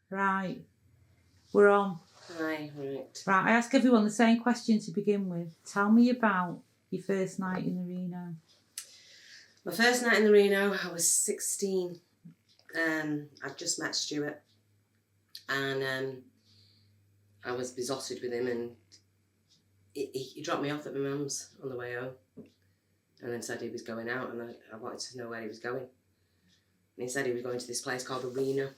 Right. We're on. Right. Right, I ask everyone the same question to begin with. Tell me about your first night in the Reno. My first night in the Reno, I was 16. I'd just met Stuart, and I was besotted with him, and he dropped me off at my mum's on the way home, and then said he was going out, and I wanted to know where he was going. And he said he was going to this place called the Reno.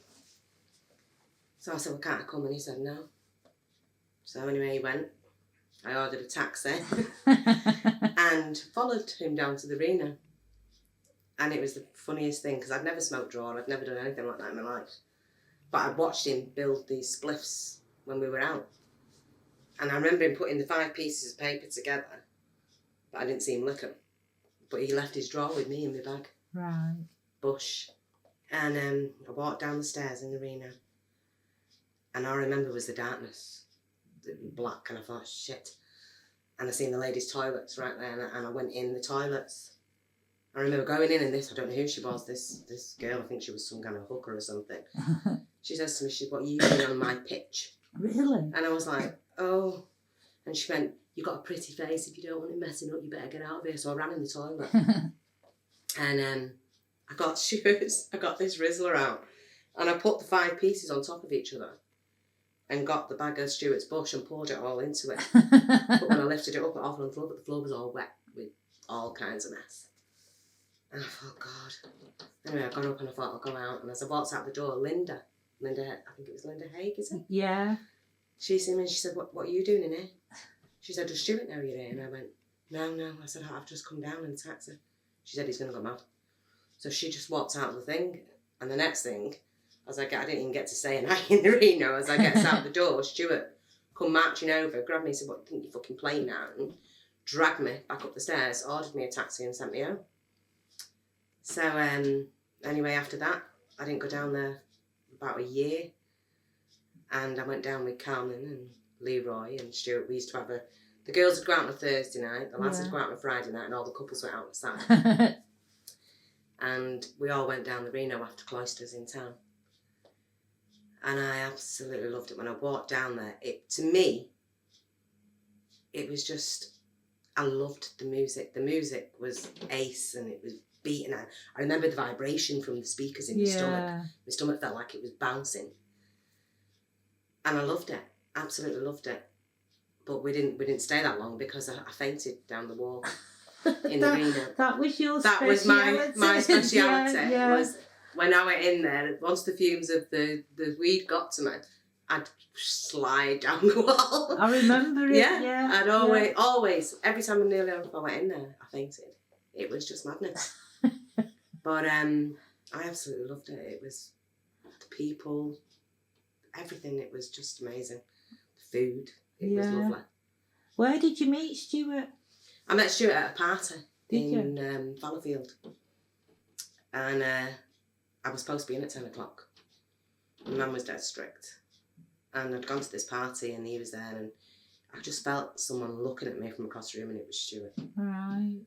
So I said, well, can't I come? And he said, no. So anyway, he went. I ordered a taxi and followed him down to the Reno. And it was the funniest thing, because I'd never smoked draw, I'd never done anything like that in my life. But I'd watched him build these spliffs when we were out. And I remember him putting the 5 pieces of paper together, but I didn't see him lick them. But he left his drawer with me in my bag. Right. Bush. And I walked down the stairs in the Reno. And all I remember was the darkness, the black, and I thought, shit. And I seen the ladies' toilets right there, and I went in the toilets. I remember going in, and I don't know who she was, this girl, I think she was some kind of hooker or something. She says to me, what are you doing on my pitch? Really? And I was like, oh. And she went, you've got a pretty face, if you don't want it messing up, you better get out of here. So I ran in the toilet. And I got Stuart's, I got this Rizzler out, and I put the 5 pieces on top of each other and got the bag of Stuart's Bush and poured it all into it. But when I lifted it up, it off on the floor, but the floor was all wet with all kinds of mess. And I thought, God. Anyway, I got up and I thought, I'll go out. And as I walked out the door, Linda, I think it was Linda Haig, is it? Yeah. She seen me and she said, what are you doing in here? She said, does Stuart know you're here? And I went, no. I said, I've just come down in a taxi. She said, he's going to go mad. So she just walked out of the thing. And the next thing, I didn't even get to say a night in the Reno. As I get out the door, Stuart come marching over, grabbed me and said, what, do you think you're fucking playing now? And dragged me back up the stairs, ordered me a taxi and sent me home. So anyway, after that, I didn't go down there about a year. And I went down with Carmen and Leroy and Stuart. We used to have the girls would go out on a Thursday night, the lads would go out on a Friday night, and all the couples went out on a Saturday. And we all went down the Reno after Cloisters in town. And I absolutely loved it. When I walked down there, to me, it was just, I loved the music. The music was ace, and it was beating. I remember the vibration from the speakers in my stomach. My stomach felt like it was bouncing. And I loved it, absolutely loved it. But we didn't stay that long because I fainted down the wall in the Reno. That was your That speciality. was my speciality. Yeah. Was when I went in there, once the fumes of the weed got to me, I'd slide down the wall. I remember it, yeah. I'd always, every time I went in there, I fainted. It was just madness. But I absolutely loved it. It was the people, everything. It was just amazing. The food, it was lovely. Where did you meet Stuart? I met Stuart at a party in Fallowfield. And I was supposed to be in at 10 o'clock. My mum was dead strict. And I'd gone to this party and he was there, and I just felt someone looking at me from across the room, and it was Stuart. Right.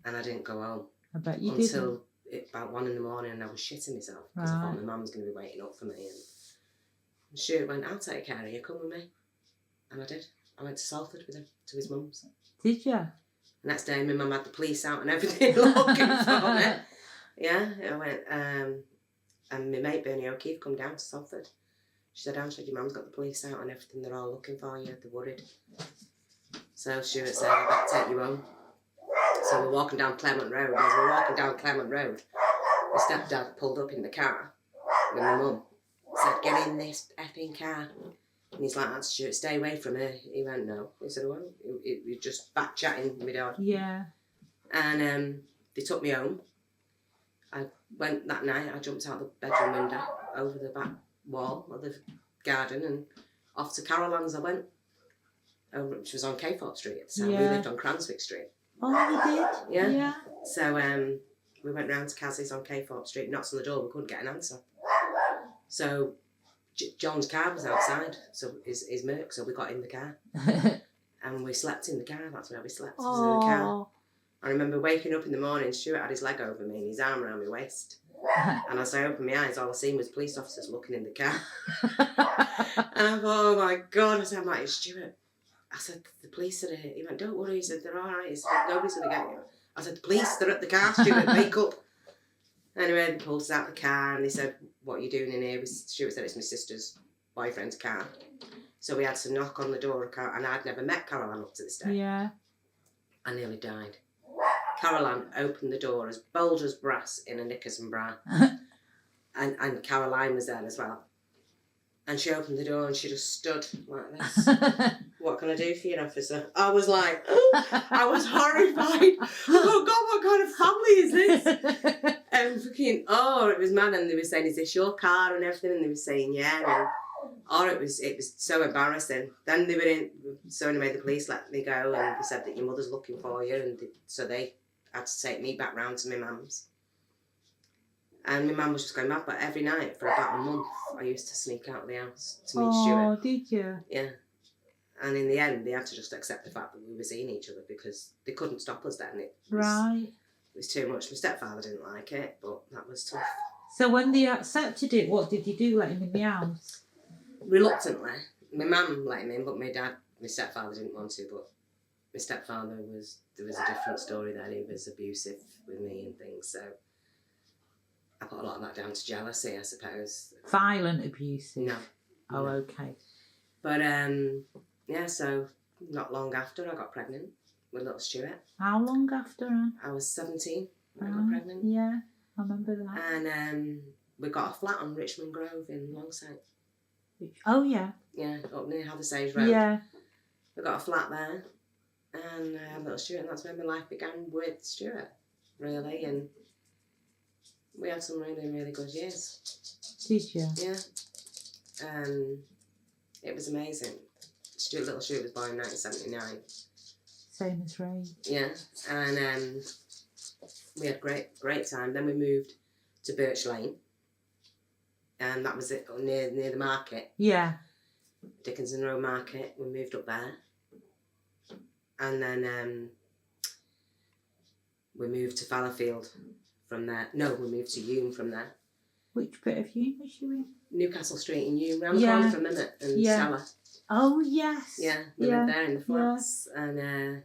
And I didn't go home. I bet you until about 1 a.m, and I was shitting myself because I thought my mum was going to be waiting up for me. And Stuart went, I'll take care of you, come with me. And I did. I went to Salford with him, to his mum's. Did you? The next day, my mum had the police out and everything looking for me. Yeah, I went, and my mate Bernie O'Keefe come down to Salford. She said, Angela, your mum's got the police out and everything, they're all looking for you, they're worried. So Stuart said, I better take you home. So we're walking down Clement Road. As we're walking down Clement Road, my stepdad pulled up in the car with my mum. Said, get in this effing car. And he's like, that's Stuart, stay away from her. He went, no. He said, well, he just back chatting with my dad. Yeah. And they took me home. I went that night, I jumped out the bedroom window over the back wall of the garden and off to Carolans I went, which was on Caythorpe Street at the time. We lived on Cranswick Street. Oh, you did? Yeah. So we went round to Cassie's on Caythorpe Street, knocked on the door, we couldn't get an answer. So John's car was outside, so his Merc, so we got in the car. And we slept in the car, that's where we slept, was in the car. I remember waking up in the morning, Stuart had his leg over me and his arm around my waist. And as I opened my eyes, all I seen was police officers looking in the car. And I thought, oh my God. I said, "Mate, it's Stuart." I said, "The police are here." He went, "Don't worry." He said, "They're all right." He said, "Nobody's going to get you." I said, "The police, they're at the car, Stuart, wake up." Anyway, they pulled us out of the car and they said, "What are you doing in here?" Stuart said, "It's my sister's boyfriend's car." So we had to knock on the door of Carol, and I'd never met Caroline up to this day. Yeah. I nearly died. Caroline opened the door as bold as brass in a knickers and bra. and Caroline was there as well. And she opened the door and she just stood like this. "What can I do for you, officer?" I was like, I was horrified. Oh God, what kind of family is this? And fucking, it was mad. And they were saying, "Is this your car?" and everything. And they were saying, "Yeah." And it was so embarrassing. Then they were in. So anyway, the police let me go and they said that your mother's looking for you, and so they had to take me back round to my mum's. And my mum was just going mad, but every night for about a month, I used to sneak out of the house to meet Stuart. Oh, did you? Yeah. And in the end, they had to just accept the fact that we were seeing each other because they couldn't stop us then. It was too much. My stepfather didn't like it, but that was tough. So when they accepted it, what did you do? Let him in the house? Reluctantly. My mum let him in, but my stepfather didn't want to, but my stepfather there was a different story then. He was abusive with me and things, so I put a lot of that down to jealousy, I suppose. Violent abuse? No. Oh, okay. But, yeah, so not long after I got pregnant with little Stuart. How long after, Anne? I was 17 when I got pregnant. Yeah, I remember that. And we got a flat on Richmond Grove in Longside. Oh, yeah. Yeah, up near Hathersage Road. Yeah. We got a flat there. And I had little Stuart, and that's when my life began with Stuart, really. And we had some really, really good years. Did you? Yeah. It was amazing. Little Stuart was born in 1979. Same as Ray. Yeah. And we had great time. Then we moved to Birch Lane. And that was it, near the market. Yeah. Dickinson Road Market. We moved up there. And then we moved to Fallowfield from there. No, we moved to Hume from there. Which bit of Hume was you in? Newcastle Street in Hume, round the corner from Mimmet and Cellar. Oh, yes. Yeah, we lived there in the flats. Yeah. And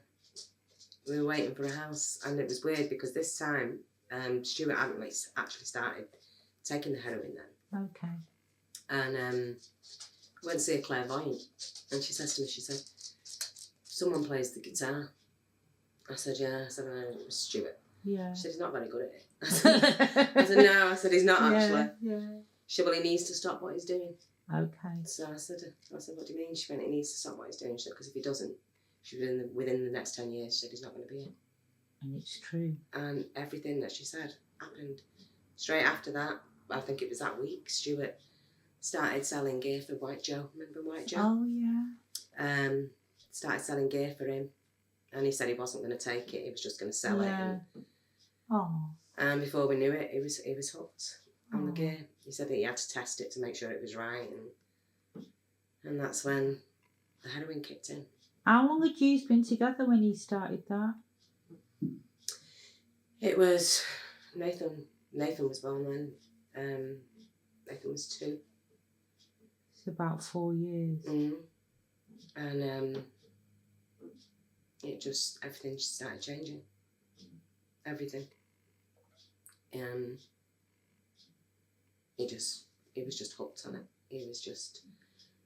we were waiting for a house. And it was weird because this time Stuart hadn't actually started taking the heroin then. Okay. And I went to see a clairvoyant. And she says to me, "Someone plays the guitar." I said, "Yeah." I said, "No, it was Stuart." Yeah. She said, "He's not very good at it." I said, "No." I said, "He's not actually." Yeah. She said, "Well, he needs to stop what he's doing." Okay. So I said, "What do you mean?" She went, "He needs to stop what he's doing." She said, "Because if he doesn't, within the next 10 years, she said, he's not going to be here." And it's true. And everything that she said happened. Straight after that, I think it was that week, Stuart started selling gear for White Joe. Remember White Joe? Oh, yeah. Started selling gear for him. And he said he wasn't going to take it, he was just going to sell it. And before we knew it, he was hooked on the gear. He said that he had to test it to make sure it was right. And that's when the heroin kicked in. How long had you been together when you started that? It was Nathan was born then. Nathan was 2. It's about 4 years. And everything just started changing. Everything. He was just hooked on it. He was just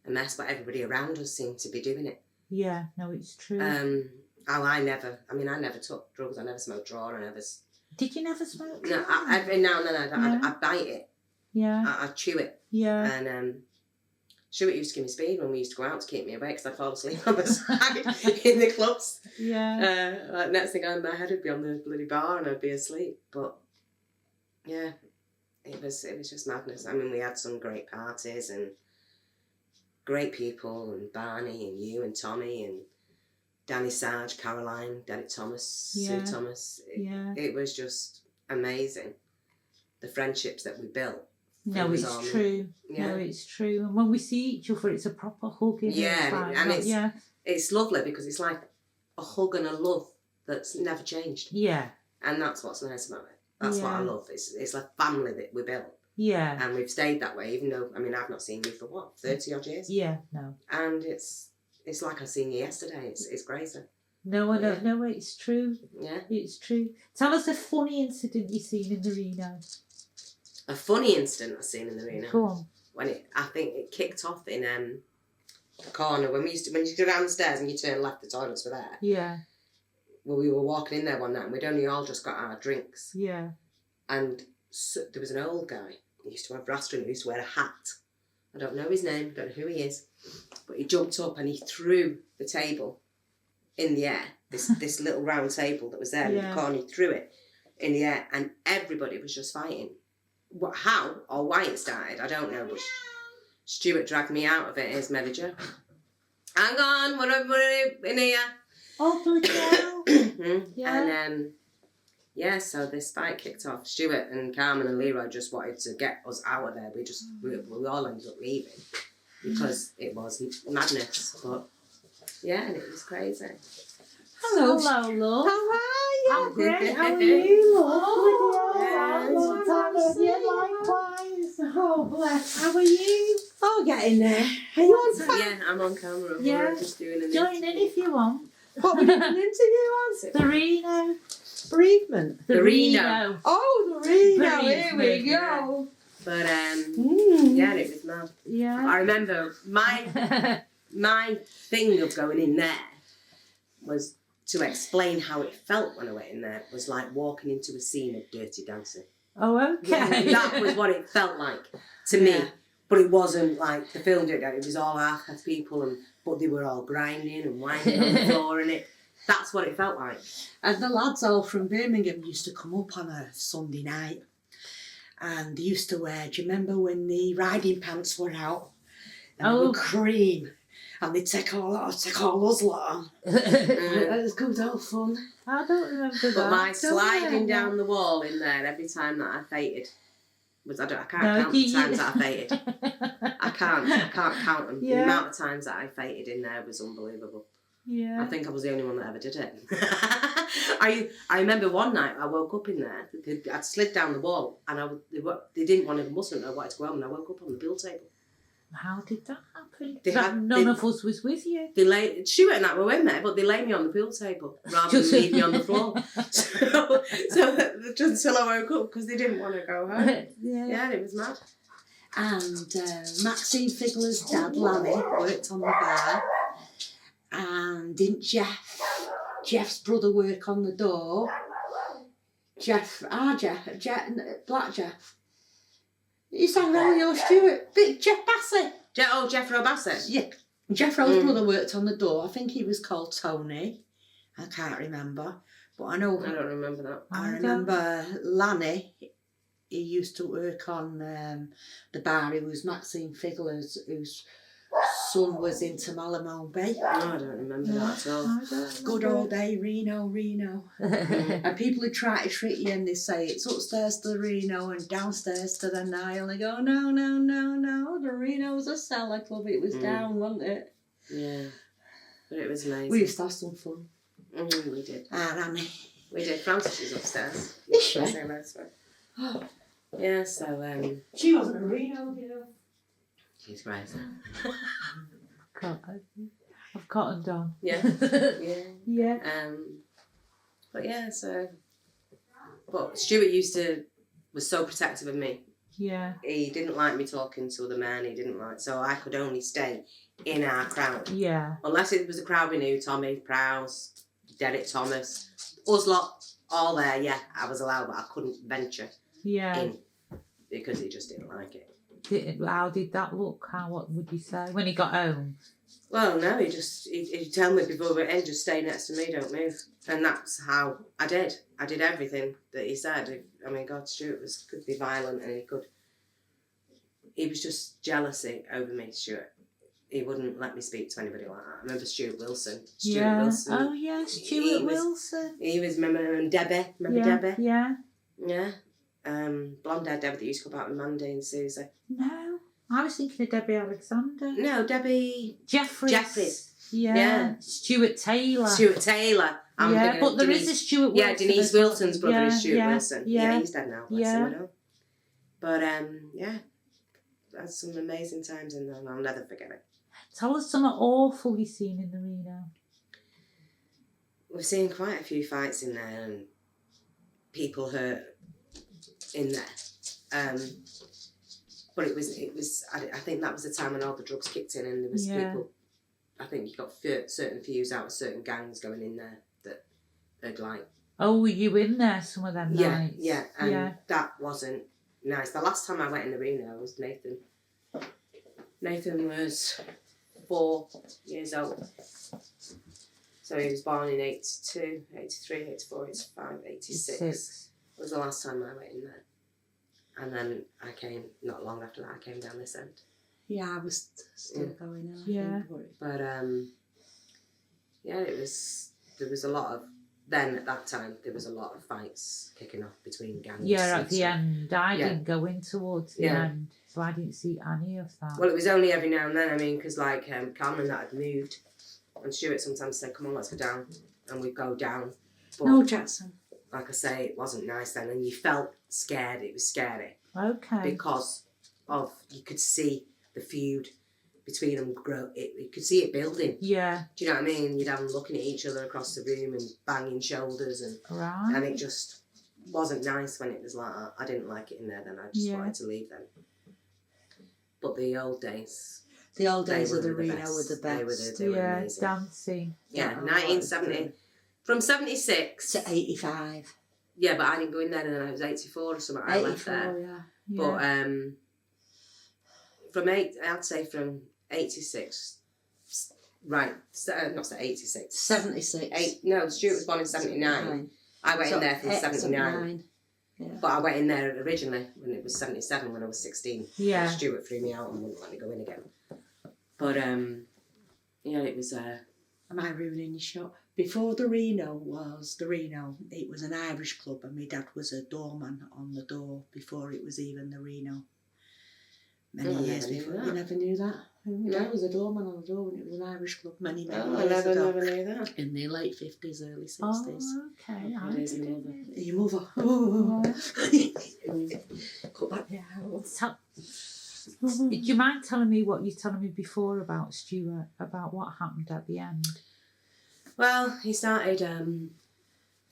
a mess, but everybody around us seemed to be doing it. Yeah, no, it's true. I never took drugs. I never smoked draw. Did you never smoke? No, I bite it. Yeah. I chew it. Yeah. And Stuart used to give me speed when we used to go out to keep me awake because I'd fall asleep on the side in the clubs. Yeah. Next thing I know, my head would be on the bloody bar and I'd be asleep. But yeah, it was just madness. I mean, we had some great parties and great people, and Barney and you and Tommy and Danny Sarge, Caroline, Derek Thomas, Sue Thomas. It was just amazing. The friendships that we built. No, it's true. Yeah. No, it's true. And when we see each other, it's a proper hug. It's lovely because it's like a hug and a love that's never changed. Yeah. And that's what's nice about it. That's what I love. It's like family that we built. Yeah. And we've stayed that way, even though, I mean, I've not seen you for what, 30 odd years? Yeah, no. And it's like I seen you yesterday. It's crazy. No, I don't know. It's true. Yeah. It's true. Tell us a funny incident you've seen in the Reno. A funny incident I've seen in the Reno. Go on. I think it kicked off in the corner when you go down the stairs and you turn left, the toilets were there. Yeah. Well, we were walking in there one night and we'd only all just got our drinks. Yeah. And so, there was an old guy. He used to have rastering. He used to wear a hat. I don't know his name. Don't know who he is. But he jumped up and he threw the table in the air. This little round table that was there in the corner. He threw it in the air, and everybody was just fighting. How or why it started, I don't know. But Stuart dragged me out of it. His manager. Hang on, we're in here. Oh, bloody hell. Yeah. And so this fight kicked off. Stuart and Carmen and Leroy just wanted to get us out of there. We all ended up leaving because it was madness. But yeah, and it was crazy. Hello, love. How are you? I'm great. How are you, love? Yes. Likewise. Oh, bless. How are you? Oh, getting there. Are you on time? Yeah, I'm on camera. Yeah. We're just doing an Join in if you want. What were you doing an interview on? The Reno. Bereavement. The Reno. Oh, the Reno. Here we Bereavement, go. But yeah, it was mad. Yeah. I remember my thing of going in there was to explain how it felt when I went in there. It was like walking into a scene of Dirty Dancing. Oh, okay. That was what it felt like to me. But it wasn't like the film did. It was all half people, but they were all grinding and whining on the floor, and that's what it felt like. And the lads all from Birmingham used to come up on a Sunday night, and they used to wear, do you remember when the riding pants were out? And they were cream. And they'd take all us lot on. It was good old fun. I don't remember that. But my sliding down the wall in there every time that I fainted I can't count the times that I fainted. I can't count them. Yeah. The amount of times that I fainted in there was unbelievable. Yeah. I think I was the only one that ever did it. I remember one night I woke up in there. I'd slid down the wall, and they didn't want to mustn't. I wanted to go home, and I woke up on the pool table. How did that happen? None of us was with you. Stuart and I were in there, but they laid me on the pool table rather than leave me on the floor. so just until I woke up because they didn't want to go home. Yeah, it was mad. And Maxine Figler's dad, Lanny, worked on the bar. And didn't Jeff's brother work on the door? Black Jeff. You sang that with your Stuart. Big Jeff Bassett. Jeffro Bassett? Yeah. Jeffro's brother worked on the door. I think he was called Tony. I can't remember. But I know. I don't remember that. I remember Lanny. He used to work on the bar. He was Maxine Figler's, whose son was into Malamone Bay. Oh, I don't remember that at all. Good old day, Reno. And people who try to trick you and they say it's upstairs to the Reno and downstairs to the Nile. And they go, no. The Reno's a cellar club. It was down, wasn't it? Yeah. But it was amazing. We used to have some fun. We did. Annie. We did. Frances was upstairs. Is she? Oh. Yeah, so she wasn't a Reno, you know. She's great. I've cottoned on. Yeah. Yeah. But yeah, but Stuart was so protective of me. Yeah. He didn't like me talking to other men. So I could only stay in our crowd. Yeah. Unless it was a crowd we knew, Tommy, Prowse, Derek Thomas, us lot, all there, yeah, I was allowed, but I couldn't venture in because he just didn't like it. How did that look? What would you say when he got home? Well, no, he'd tell me before we end, just stay next to me, don't move. And that's how I did. I did everything that he said. I mean, God, Stuart could be violent, and he was just jealousy over me, Stuart. He wouldn't let me speak to anybody like that. I remember Stuart Wilson. Wilson. Oh, yeah, Stuart Wilson. He was, remember Debbie? Debbie? Yeah. Yeah. Blonde-haired Debbie that used to come out with Mandy and Susie. No, I was thinking of Debbie Alexander. No, Debbie... Jeffries. Jeffries. Yeah. Stuart Taylor. Stuart Taylor. I'm Yeah, thinking but of there Denise, is a Stuart Wilson. Yeah, Denise as well. Wilson's brother is Stuart yeah, Wilson. Yeah, he's dead now. Bless him, I know. But yeah, that's some amazing times in there, and I'll never forget it. Tell us something awful you've seen in the Reno. We've seen quite a few fights in there and people hurt in there. But it was. I think that was the time when all the drugs kicked in, and there was people. I think you got certain views out of certain gangs going in there that they'd like. Oh, were you in there some of them nights? Yeah, and that wasn't nice. The last time I went in the Reno was Nathan. Nathan was 4 years old. So he was born in 82, 83, 84, 85, 86. It was the last time I went in there. And then I came, not long after that, I came down this end. Yeah, I was still going on. Yeah. But, there was a lot of, then at that time, there was a lot of fights kicking off between gangs. Yeah, at the end. I didn't go in towards the end, so I didn't see any of that. Well, it was only every now and then, because Carmen that had moved, and Stuart sometimes said, come on, let's go down, and we'd go down. But, no, Jackson. Like I say, it wasn't nice then, and you felt scared, it was scary. Okay. Because you could see the feud between them grow, you could see it building. Yeah. Do you know what I mean? You'd have them looking at each other across the room and banging shoulders, and it just wasn't nice when it was like that. I didn't like it in there then, I just wanted to leave then. But the old days... The old days of the Reno were the best. They were amazing. Dancing. Yeah, 1970. From 76 to 85. Yeah, but I didn't go in there until I was 84 or something. I left there. Yeah. But I'd say from 86, right, not 86. 76. No, Stuart was born in 79. I went in there from 79. Yeah. But I went in there originally when it was 77, when I was 16. Yeah. Stuart threw me out and wouldn't let me go in again. But, it was... Am I ruining your shot? Before the Reno was the Reno, it was an Irish club, and my dad was a doorman on the door before it was even the Reno. Many years before. You never knew that? My dad was a doorman on the door when it was an Irish club many years ago. I never knew that. In the late 50s, early 60s. Oh, okay. Your mother. Oh. Cut that out. Do you mind telling me what you were telling me before about Stuart, about what happened at the end? Well, he started,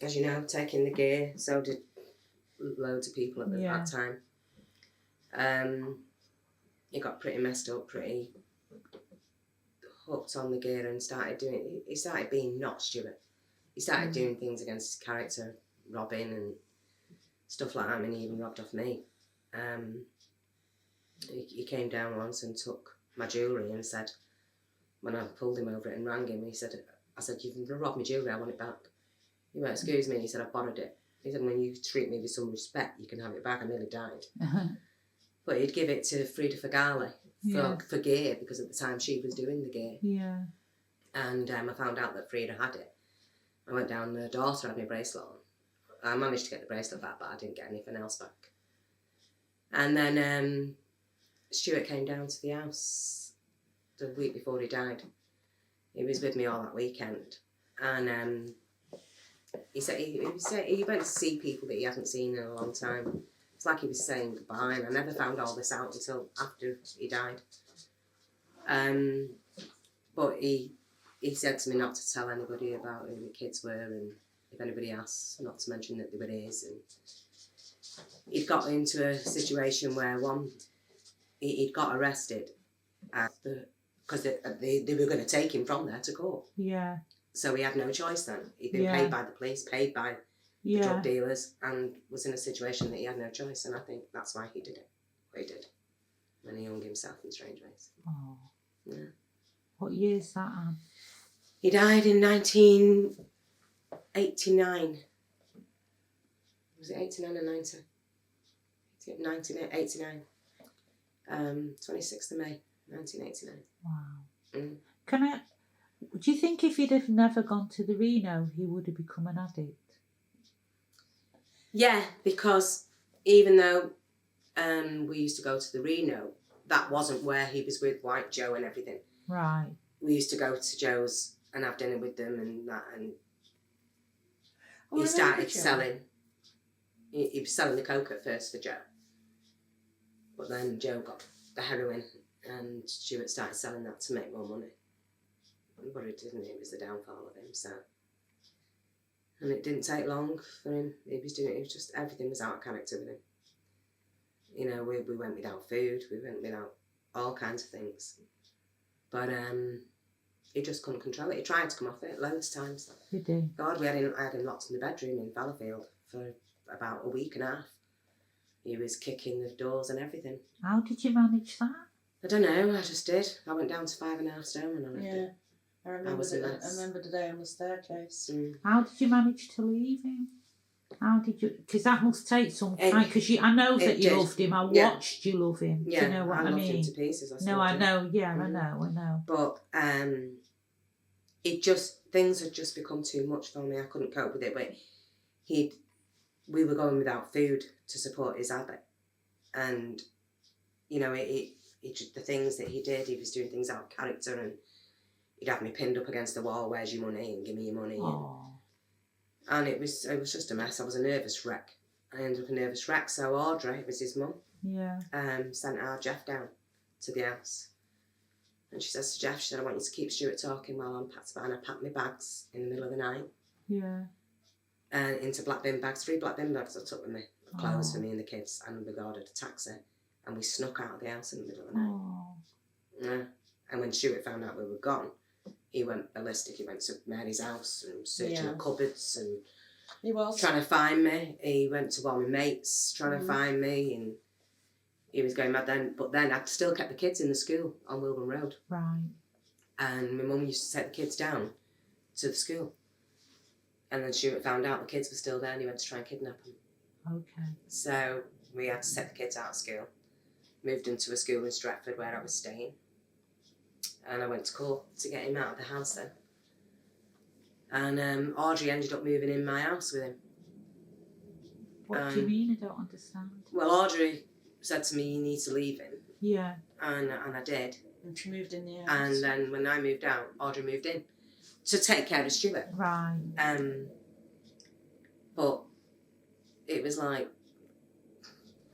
as you know, taking the gear. So did loads of people at that time. He got pretty messed up, pretty hooked on the gear, and he started being not Stuart. He started doing things against his character, robbing and stuff like that. I mean, he even robbed off me. He came down once and took my jewellery and said, when I pulled him over it and rang him, I said, you've robbed my jewellery, I want it back. He went, excuse me, he said, I borrowed it. He said, when you treat me with some respect, you can have it back. I nearly died. But he'd give it to Frida Fagale for gear, because at the time she was doing the gear. Yeah. And I found out that Frida had it. I went down, her daughter had my bracelet on. I managed to get the bracelet back, but I didn't get anything else back. And then Stuart came down to the house the week before he died. He was with me all that weekend, and he said he went to see people that he hadn't seen in a long time. It's like he was saying goodbye, and I never found all this out until after he died. But he said to me not to tell anybody about who the kids were, and if anybody asks, not to mention that they were his. And he'd got into a situation where he'd got arrested because they were going to take him from there to court. Yeah. So he had no choice then. He'd been paid by the police, paid by the drug dealers, and was in a situation that he had no choice. And I think that's why he did it. What he did. And he hung himself in strange ways. Oh. Yeah. What year is that, Anne? He died in 1989. Was it 89 or 90? 1989. 26th of May, 1989. Wow. Do you think if he'd have never gone to the Reno, he would have become an addict? Yeah, because even though we used to go to the Reno, that wasn't where he was with White Joe and everything. Right. We used to go to Joe's and have dinner with them and that, and Oh, he I started remember Joe. selling. He was selling the coke at first for Joe, but then Joe got the heroin, and Stuart started selling that to make more money. But it didn't. It was the downfall of him. So, and it didn't take long for him. He was just everything was out of character with him. You know, we went without food. We went without all kinds of things, but he just couldn't control it. He tried to come off it loads of times. You do. God, I had him locked in the bedroom in Fallowfield for about a week and a half. He was kicking the doors and everything. How did you manage that? I don't know, I just did. I went down to 5.5 stone and I left it. I remember was a mess. I remember the day on the staircase. How did you manage to leave him? How did you? Because that must take some time. Because I know that you did. loved him. I Yeah. watched you love him. Yeah, Do you know what I loved mean? him to pieces. No, I do. know. Yeah, I know. But things had just become too much for me. I couldn't cope with it. But we were going without food to support his habit, and you know, the things that he did, he was doing things out of character, and he'd have me pinned up against the wall. Where's your money? And give me your money. And it was just a mess. I was a nervous wreck. I ended up a nervous wreck. So Audrey, was his mum, sent our Jeff down to the house. And she says to Jeff, she said, I want you to keep Stuart talking while I'm packed. And I packed my bags in the middle of the night. Yeah. And into black bin bags, 3 black bin bags I took with me. Clothes for me and the kids. And we ordered a taxi. And we snuck out of the house in the middle of the night. Yeah. And when Stuart found out we were gone, he went ballistic. He went to Mary's house and searching the cupboards and he was trying to find me. He went to one of my mates trying to find me, and he was going mad then. But then I still kept the kids in the school on Wilburn Road. Right. And my mum used to take the kids down to the school. And then Stuart found out the kids were still there and he went to try and kidnap them. Okay. So we had to set the kids out of school. Moved into a school in Stratford where I was staying. And I went to court to get him out of the house then. And Audrey ended up moving in my house with him. What do you mean? I don't understand. Well, Audrey said to me, you need to leave him. Yeah. And I did. And she moved in the house. And then when I moved out, Audrey moved in to take care of Stuart. Right. But it was like,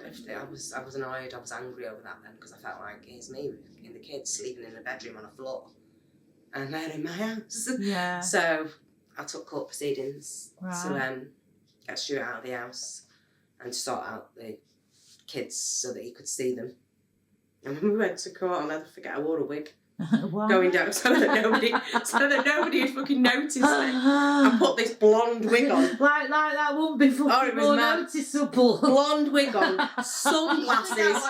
I was annoyed, I was angry over that then, because I felt like here's me and the kids sleeping in the bedroom on a floor and they're in my house. Yeah. So I took court proceedings to get Stuart out of the house and to sort out the kids so that he could see them. And when we went to court, I'll never forget, I wore a wig. Going down so that nobody would fucking notice me. I put this blonde wig on. Like that wouldn't be fucking more noticeable. Blonde wig on, sunglasses.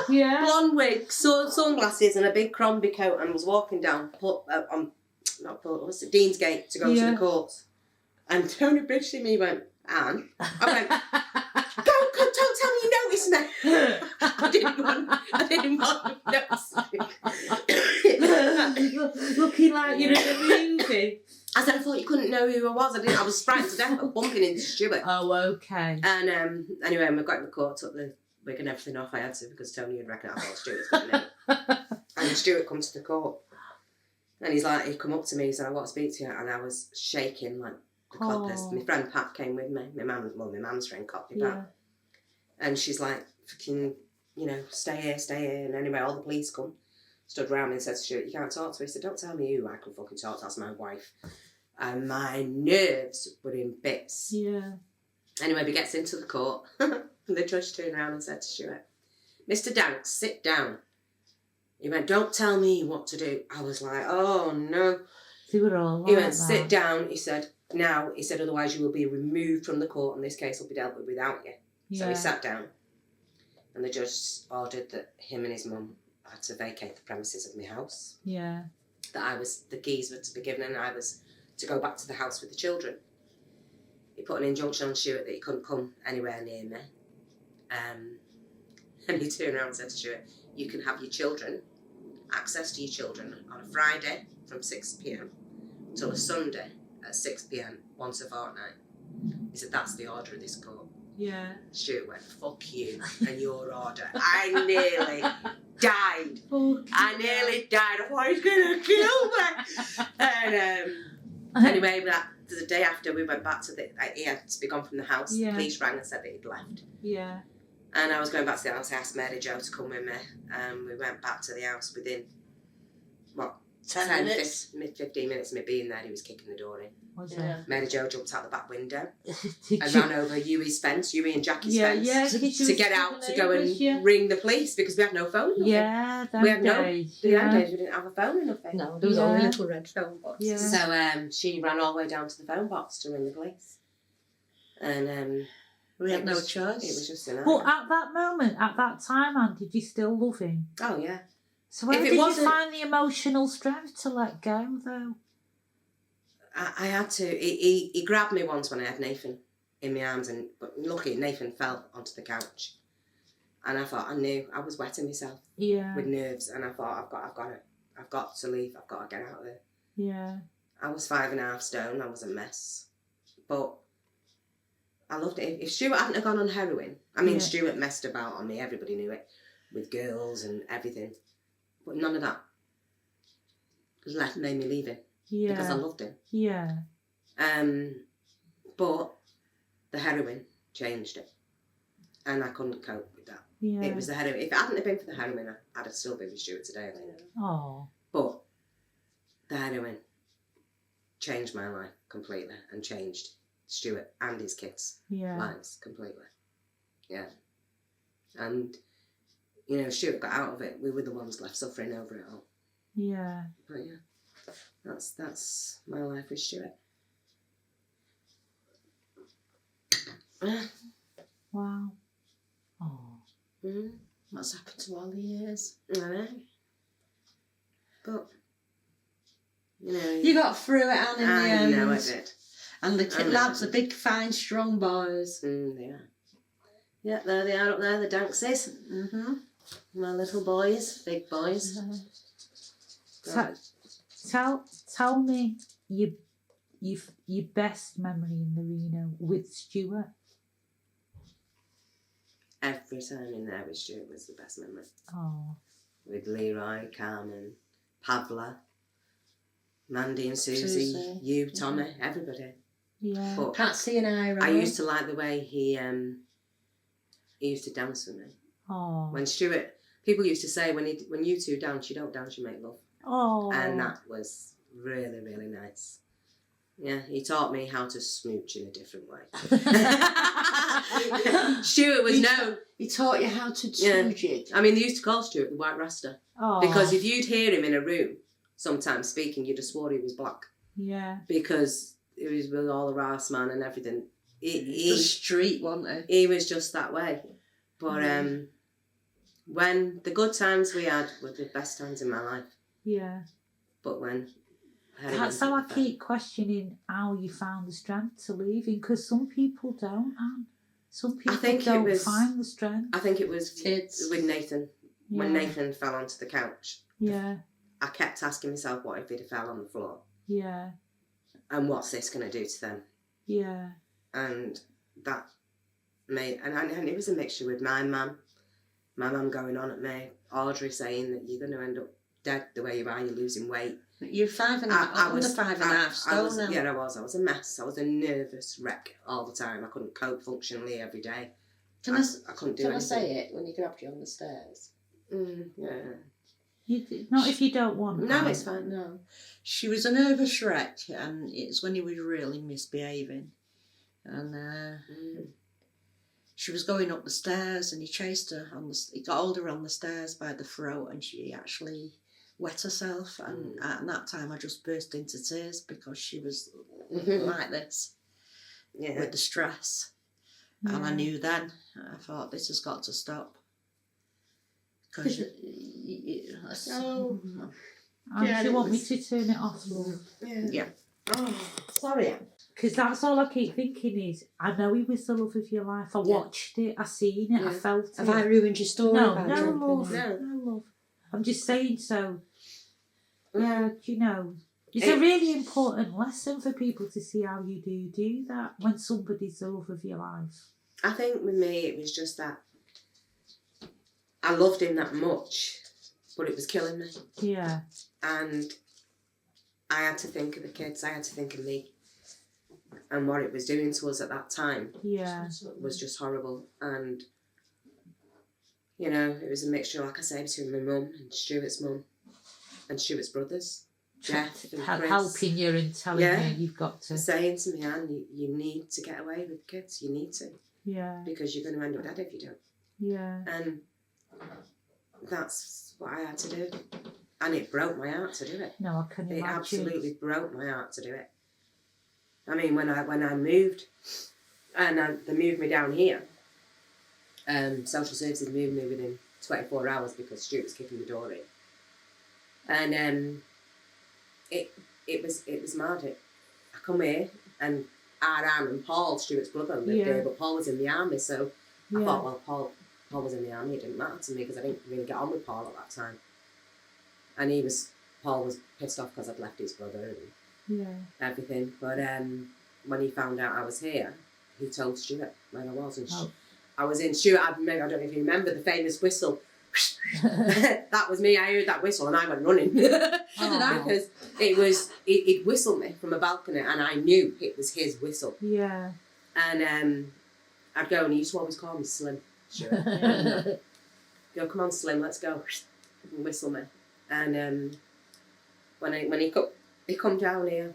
Yeah. Blonde wig, sunglasses and a big Crombie coat, and was walking down Deansgate to go to the courts. And Tony Bridge to me went, Anne. I went, don't tell me you noticed me. I didn't want to notice you. Looking like you're in a movie. I said, I thought you couldn't know who I was. I was frightened to death of bumping into Stuart. Oh, okay. And anyway, I got in the court, took the wig and everything off. I had to, because Tony had reckoned I thought Stuart's got me. And Stuart comes to the court. And he's like, he come up to me, he said, I want to speak to you. And I was shaking like the coppers. My friend Pat came with me. My mum's friend caught me back. And she's like, fucking, stay here. And anyway, all the police come, stood round me and said to Stuart, you can't talk to her. He said, don't tell me who I can fucking talk to, that's my wife. And my nerves were in bits. Yeah. Anyway, he gets into the court. And the judge turned around and said to Stuart, Mr. Danks, sit down. He went, don't tell me what to do. I was like, oh no. They were all like He went, that. sit down. He said, otherwise you will be removed from the court and this case will be dealt with without you. So he sat down and the judge ordered that him and his mum had to vacate the premises of my house. Yeah. That the keys were to be given and I was to go back to the house with the children. He put an injunction on Stuart that he couldn't come anywhere near me. And he turned around and said to Stuart, you can have your children, access to your children on a Friday from 6 p.m. till a Sunday at 6 p.m. once a fortnight. He said, that's the order of this court. Yeah. Stuart went, fuck you and your order. I nearly died. I nearly died. I thought he was going to kill me. And anyway, the day after we went back to he had to be gone from the house. Yeah. The police rang and said that he'd left. Yeah. And I was going back to the house. I asked Mary Jo to come with me. We went back to the house within, 10 minutes. 15 minutes of me being there. He was kicking the door in. Was Yeah. Mary Jo jumped out the back window Did and you? ran over Huey and Jackie's fence Yeah, to get out to go and ring the police because we had no phone. Yeah, We had days. The other days we didn't have a phone or nothing. No, there was only a little red phone box. Yeah. So she ran all the way down to the phone box to ring the police. And We had it no was- choice. It was just an But at that moment, at that time, Anne, did you still love him? Oh, yeah. So where If it did you wasn't- find the emotional strength to let go, though? I had to. He grabbed me once when I had Nathan in my arms, but lucky Nathan fell onto the couch, and I thought I knew I was wetting myself Yeah. with nerves, and I thought I've got to leave. I've got to get out of there. Yeah. I was 5.5 stone. I was a mess, but I loved it. If Stuart hadn't have gone on heroin, I mean, Yeah. Stuart messed about on me. Everybody knew it, with girls and everything, but none of that made me leave him Yeah. because I loved him. Yeah. But the heroin changed it, and I couldn't cope with that. Yeah. It was the heroin. If it hadn't have been for the heroin, I'd have still been with Stuart today, I think. Oh. But the heroin changed my life completely and changed Stuart and his kids' Yeah. lives completely. Yeah. And, Stuart got out of it. We were the ones left suffering over it all. Yeah. But yeah, that's my life with Stuart. Wow. Oh. Mm-hmm. What's happened to all the years? I know. But, You got through it, Anne, in the I end. know I did. And the I know. lads are big, fine, strong boys. They are. Yeah, there they are up there, the Dankses. Mm-hmm. My little boys, big boys. Tell me your best memory in the Reno with Stuart. Every time in there with Stuart was the best memory. Oh. With Leroy, Carmen, Pavla, Mandy and Susie, you, Tommy, everybody. Yeah. But Patsy and I used to like the way he used to dance with me. Oh. When Stuart, people used to say when you two dance, you don't dance, you make love. Oh. And that was really, really nice. Yeah, he taught me how to smooch in a different way. Stuart was known. He taught you how to Yeah. smooch it. I mean, they used to call Stuart the White Rasta. Oh. Because if you'd hear him in a room, sometimes speaking, you'd have swore he was black. Yeah. Because he was with all the Ras man and everything. The street, wasn't He was just that way. But when the good times we had were the best times in my life. Yeah. But when... That's how I keep questioning how you found the strength to leave him, because some people don't, Anne. Some people don't find the strength. I think it was Kids. with Nathan. Yeah. When Nathan fell onto the couch. Yeah. I kept asking myself, what if he'd have fell on the floor? Yeah. And what's this going to do to them? Yeah. And that made... And it was a mixture with my mum going on at me, Audrey saying that you're going to end up dead the way you are, you're losing weight. You're 5.5 stone now. Yeah, I was a mess. I was a nervous wreck all the time. I couldn't cope functionally every day. I couldn't do anything. Can I say it when he grabbed you on the stairs? Yeah. Not if you don't want to. No, it's fine. No. She was a nervous wreck, and it's when he was really misbehaving. And she was going up the stairs, and he chased her. He got hold of her on the stairs by the throat, and she actually wet herself. And at that time, I just burst into tears because she was like this with the stress. Yeah. And I knew then, I thought, this has got to stop. Because Do you want me to turn it off, love? Yeah. Oh, sorry. Because that's all I keep thinking is, I know he was the love of your life. I watched it, I seen it, I felt it. Have I ruined your story? No, by no, jumping love. in? No, love. I'm just saying so. Yeah, it's a really important lesson for people to see how you do that when somebody's the love of your life. I think with me, it was just that I loved him that much, but it was killing me. Yeah. And I had to think of the kids. I had to think of me. and what it was doing to us at that time Yeah. was just horrible. And, you know, it was a mixture, like I say, between my mum and Stuart's mum and Stuart's brothers, Jeff and Chris. Helping you and telling you you've got to. Saying to me, Anne, you need to get away with the kids. You need to. Yeah. Because you're going to end up dead if you don't. Yeah. And that's what I had to do. And it broke my heart to do it. No, I can imagine. It absolutely broke my heart to do it. I mean, when I moved, and they moved me down here, social services moved me within 24 hours because Stuart was kicking the door in. And it was mad. I come here, and Anne and Paul, Stuart's brother, lived here, but Paul was in the army, so I thought, well, Paul was in the army, it didn't matter to me because I didn't really get on with Paul at that time. And Paul was pissed off because I'd left his brother and everything. But when he found out I was here, he told Stuart where I was. And I was in Stuart, I don't know if you remember the famous whistle. That was me. I heard that whistle and I went running. Because it whistled me from a balcony and I knew it was his whistle. Yeah. And I'd go and he used to always call me Slim. Stuart. Go, come on Slim, let's go. And whistle me. And when he come down here,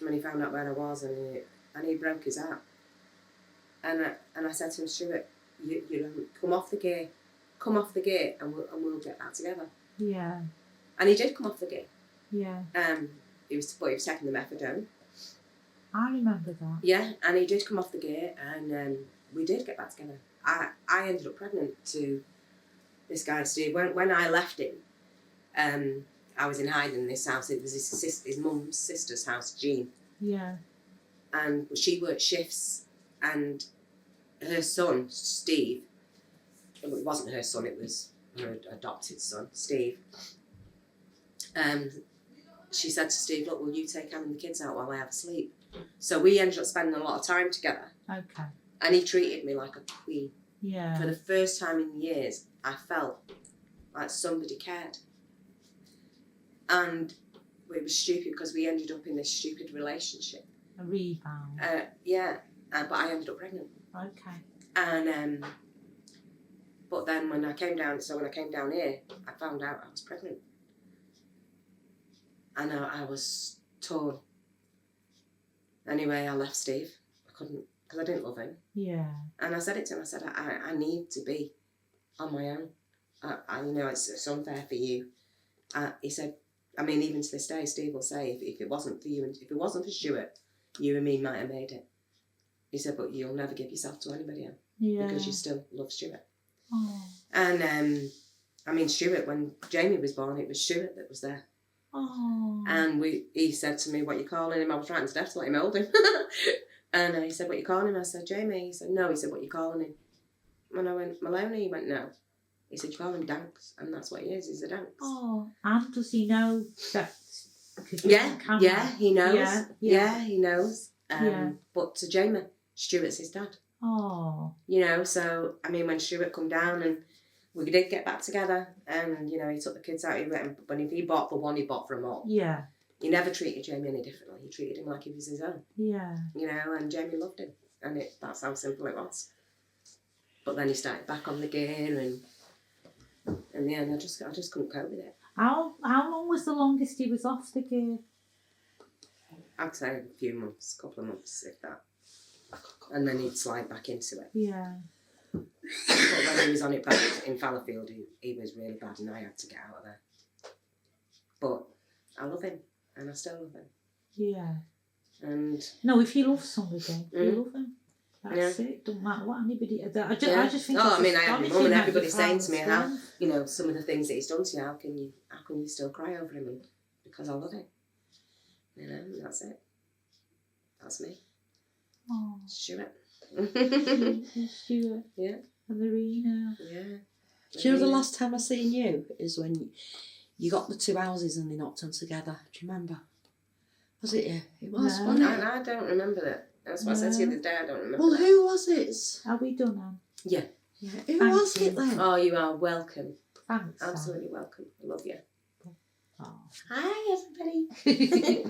when he found out where I was, and he broke his heart. And I said to him, Stuart, you come off the gate, and we'll get that together. Yeah. And he did come off the gate. Yeah. He was taking the methadone. I remember that. Yeah, and he did come off the gate, and we did get back together. I ended up pregnant to this guy Steve. When I left him, I was in hiding in this house. It was his mum's sister's house, Jean. Yeah. And she worked shifts, and her son, Steve, it wasn't her son, it was her adopted son, Steve. She said to Steve, look, will you take Anne and the kids out while I have a sleep? So we ended up spending a lot of time together. Okay. And he treated me like a queen. Yeah. For the first time in years, I felt like somebody cared. And it was stupid because we ended up in this stupid relationship. A rebound. But I ended up pregnant. Okay. And but then when I came down here, I found out I was pregnant. And I was torn. Anyway, I left Steve. I couldn't, because I didn't love him. Yeah. And I said it to him. I said, I need to be on my own. I know it's unfair for you. He said, I mean, even to this day, Steve will say, if it wasn't for you, and if it wasn't for Stuart, you and me might have made it. He said, but you'll never give yourself to anybody else. Yeah. Because you still love Stuart. Oh. And, I mean, Stuart, when Jamie was born, it was Stuart that was there. Oh. And he said to me, what you calling him? I was frightened to death to let him hold him. And he said, what you calling him? I said, Jamie. He said, no. He said, what you calling him? When I went, Maloney? He went, no. He said, you call him Danks. And that's what he is. He's a Danks. Oh. And does he know that? Yeah, he knows. Yeah, he knows. But to Jamie, Stuart's his dad. Oh. You know, so, I mean, when Stuart come down and we did get back together and, you know, he took the kids out, but if he bought for one, he bought for them all. Yeah. He never treated Jamie any differently. He treated him like he was his own. Yeah. You know, and Jamie loved him. And that's how simple it was. But then he started back on the gear and in the end, I just couldn't cope with it. How long was the longest he was off the gear? I'd say a few months, couple of months, if that. And then he'd slide back into it. Yeah. But when he was on it back in Fallowfield, he was really bad and I had to get out of there. But I love him and I still love him. Yeah. And no, if you love somebody, you love him. That's it. Don't matter what anybody. I just think. I mean, I have my mum and everybody saying to me how, you know, some of the things that he's done to you. How can you still cry over him? And because I love him. You know, and that's it. That's me. Oh. Stuart. Stuart. Yeah. And Reno. Yeah. Do you know the last time I seen you is when you got the two houses and they knocked them together? Do you remember? Was it you? It was, No. wasn't it? I don't remember that. That's what I said to you the other day. I don't remember. Well, that. who was it? Are we done now? Yeah. Who Thank was you. it then? Oh, you are welcome. Thanks. Absolutely welcome. I love you. Oh. Hi, everybody.